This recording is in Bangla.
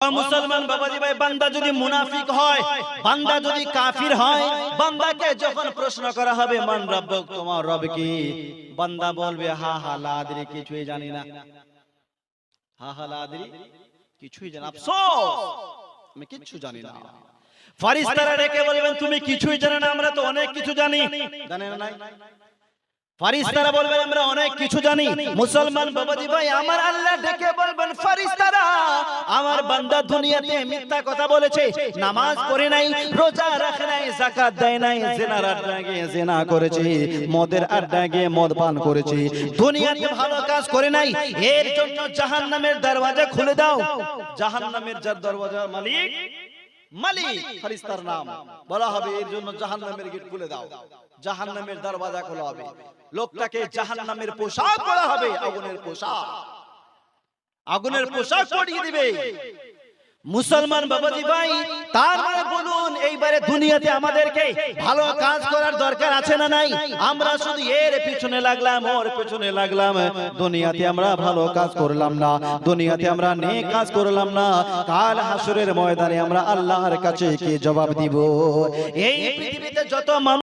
মুসলমান বাবাজি ভাই, বান্দা যদি মুনাফিক হয়, বান্দা যদি কাফির হয়, বান্দাকে যখন প্রশ্ন করা হবে মান রব্বুক, তোমার রব কি, বান্দা বলবে হা হা লা আদরি, কিছুই জানি না। হা হা লা আদরি, কিছুই জানি না, আফসোস আমি কিছু জানি না। ফেরেশতারা ডেকে বলবেন তুমি কিছুই জানো না, আমরা তো অনেক কিছু জানি। জানেন না? ফেরেশতারা বলবেন আমরা অনেক কিছু জানি। মুসলমান বাবাজি ভাই, আমার আল্লাহ ডেকে বলবেন ফেরেশতারা, আমার বান্দা দুনিয়াতে মিথ্যা কথা বলেছে, নামাজ পড়ে নাই, রোজা রাখে নাই, যাকাত দেয় নাই, জিনার আড্ডায় গিয়ে জিনা করেছে, মদের আড্ডায় গিয়ে মদ পান করেছে, দুনিয়াতে ভালো কাজ করে নাই, এর জন্য জাহান্নামের দরওয়াজা খুলে দাও। জাহান্নামের যার দরওয়াজার মালিক, মালিক ফেরেশতার নাম বলা হবে, এর জন্য জাহান্নামের গেট খুলে দাও, জাহান্নামের দরওয়াজা খোলা হবে, লোকটাকে জাহান্নামের পোশাক পরা হবে, আগুনের পোশাক, আগুনের পোশাক পরিয়ে দিবে। মুসলমান বাবাজি ভাই, তার মানে বলুন এইবারে দুনিয়াতে আমাদেরকে ভালো কাজ করার দরকার আছে না নাই? আমরা শুধু এর পিছনে লাগলাম, ওর পিছনে লাগলাম, দুনিয়াতে আমরা ভালো কাজ করলাম না, দুনিয়াতে আমরা নেক কাজ করলাম না, কাল হাসরের ময়দানে আমরা আল্লাহর কাছে কি জবাব দিব? এই পৃথিবীতে যত